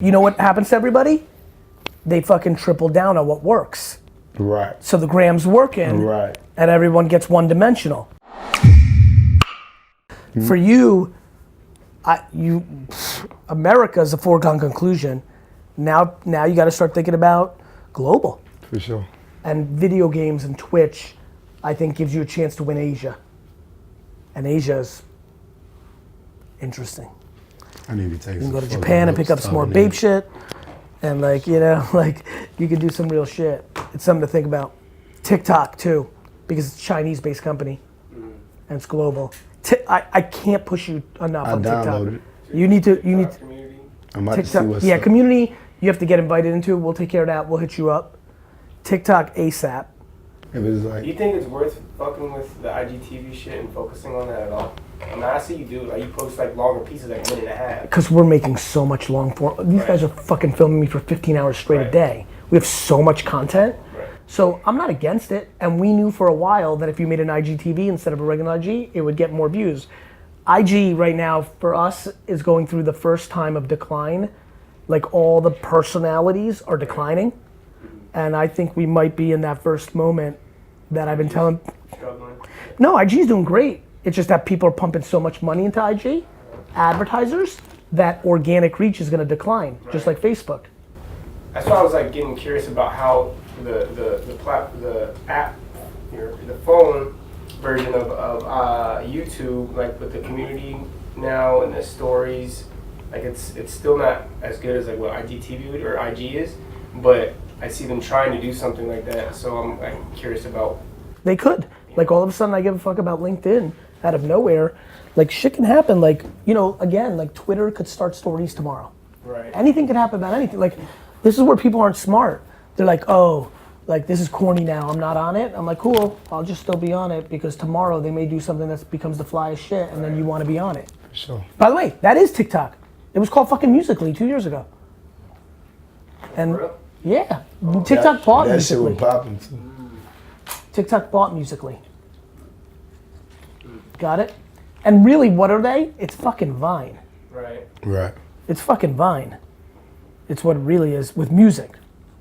You know what happens to everybody? They fucking triple down on what works. Right. So the gram's working, right, and everyone gets one-dimensional. For you, America's a foregone conclusion. Now you got to start thinking about global. For sure. And video games and Twitch, I think, gives you a chance to win Asia. And Asia's interesting. I need to take. You can go to Japan and pick up some more babe shit, and you can do some real shit. It's something to think about. TikTok too, because it's a Chinese-based company, and it's global. I can't push you enough on TikTok. Downloaded it. You need to. Community. I'm about TikTok, to see what's up. Community. You have to get invited into. We'll take care of that. We'll hit you up. TikTok ASAP. If it's like, Do you think it's worth fucking with the IGTV shit and focusing on that at all? I mean, I see you do. Like, you post like longer pieces, like a minute and a half. Because we're making so much long form. These guys are fucking filming me for 15 hours straight a day. We have so much content. Right. So I'm not against it. And we knew for a while that if you made an IGTV instead of a regular IG, it would get more views. IG right now for us is going through the first time of decline. Like all the personalities are declining. And I think we might be in that first moment that I've been telling. Struggling. No, IG's doing great. It's just that people are pumping so much money into IG, advertisers, that organic reach is gonna decline, just like Facebook. That's why I was like getting curious about how the app, the phone version of YouTube, like with the community now and the stories, like it's still not as good as like what IGTV or IG is, but I see them trying to do something like that, so I'm like curious about. They could. Like all of a sudden I give a fuck about LinkedIn out of nowhere. Like shit can happen. Like, again, like Twitter could start stories tomorrow. Right. Anything could happen about anything. Like this is where people aren't smart. They're like, oh, like this is corny now, I'm not on it. I'm like, cool, I'll just still be on it because tomorrow they may do something that becomes the flyest shit and then you wanna be on it. for sure. By the way, that is TikTok. It was called fucking Musical.ly 2 years ago. And For real? yeah, TikTok bought That shit Musical.ly. was popping too. TikTok bought Musical.ly. Got it? And really, what are they? It's fucking Vine. Right. Right. It's fucking Vine. It's what it really is with music,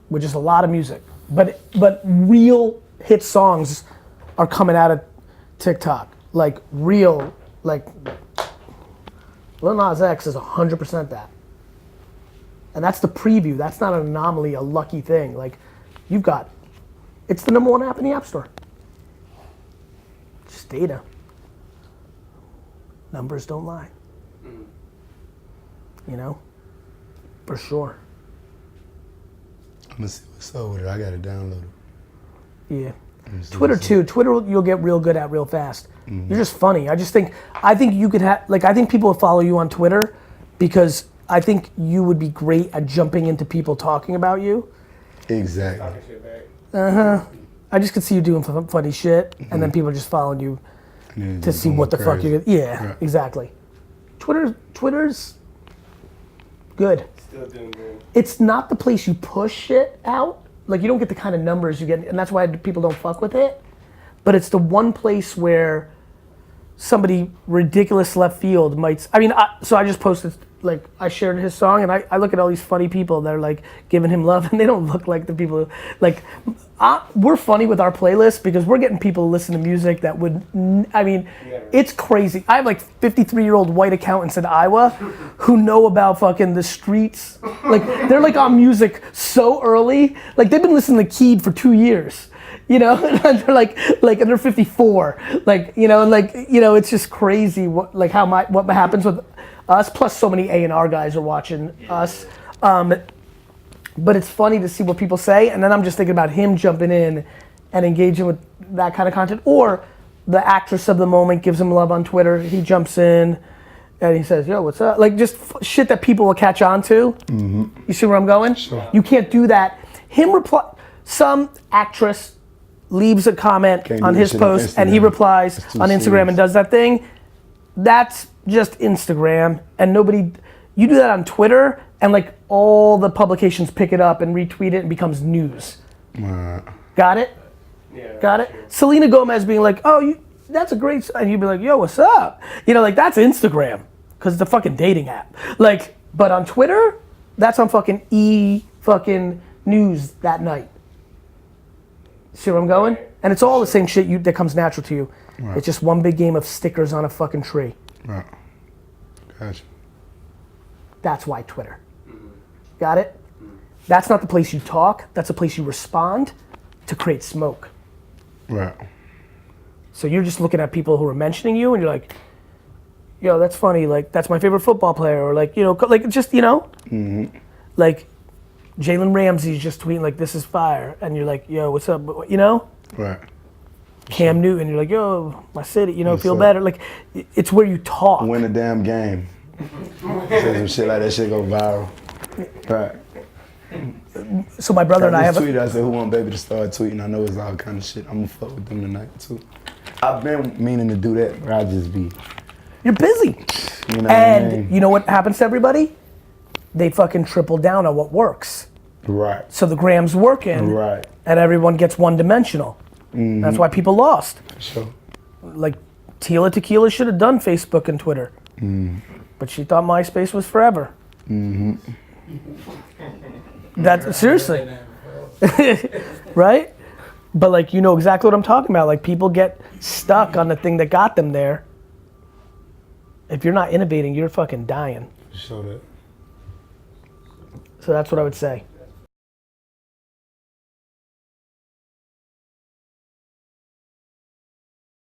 which is a lot of music. But real hit songs are coming out of TikTok. Like real, like Lil Nas X is 100% that. And that's the preview. That's not an anomaly, a lucky thing. Like it's the #1 app in the App Store. Just data. Numbers don't lie. For sure. I'm gonna see what's up with it. I gotta download it. Yeah. Twitter too. Twitter you'll get real good at real fast. You're just funny. I think you could have, I think people will follow you on Twitter because I think you would be great at jumping into people talking about you. Exactly. Talking shit back. I just could see you doing funny shit and then people are just following you to see what the fuck you're, yeah, Right. exactly. Twitter's good. Still doing good. It's not the place you push shit out. Like you don't get the kind of numbers you get, and that's why people don't fuck with it. But it's the one place where somebody ridiculous left field might. So I just posted, like I shared his song, and I look at all these funny people that are like giving him love, and they don't look like the people. Like we're funny with our playlist because we're getting people to listen to music that would. It's crazy. I have like 53-year-old white accountants in Iowa who know about fucking the streets. Like they're like on music so early. Like they've been listening to Keed for 2 years. And they're like, and they're 54. It's just crazy what happens with us. Plus, so many A&R guys are watching us. But it's funny to see what people say, and then I'm just thinking about him jumping in and engaging with that kind of content. Or the actress of the moment gives him love on Twitter. He jumps in and he says, "Yo, what's up?" Like just shit that people will catch on to. Mm-hmm. You see where I'm going? Sure. You can't do that. Some actress leaves a comment on his post and he replies on Instagram and does that thing. That's just Instagram, and you do that on Twitter and like all the publications pick it up and retweet it and becomes news. Got it? Yeah. Got it? Selena Gomez being like, oh, that's a great, and you'd be like, yo, what's up? That's Instagram, because it's a fucking dating app. But on Twitter, That's on fucking fucking news that night. See where I'm going? And it's all the same shit that comes natural to you. Right. It's just one big game of stickers on a fucking tree. Right. Gotcha. That's why Twitter. Got it? That's not the place you talk. That's the place you respond to create smoke. Right. So you're just looking at people who are mentioning you and you're like, yo, that's funny. Like, that's my favorite football player. Or like, you know, like just, you know? Like, Jalen Ramsey's just tweeting like, this is fire. And you're like, yo, what's up? You know? Right. Cam Newton, you're like, yo, my city, you know, What's feel up? better. Like, it's where you talk. Win a damn game. Say some shit like that shit go viral. Right. So my brother and I have tweeted, I said, who want baby to start tweeting? I know it's all kind of shit. I'm gonna fuck with them tonight too. I've been meaning to do that, but I just be. You're busy. You know And what I mean? you know what happens to everybody? They fucking triple down on what works. Right. So the gram's working. Right. And everyone gets one dimensional. That's why people lost. Sure. Like Tila Tequila should have done Facebook and Twitter. But she thought MySpace was forever. That's seriously. Right? But like, you know exactly what I'm talking about. Like, people get stuck on the thing that got them there. If you're not innovating, you're fucking dying. Show that. So that's what I would say.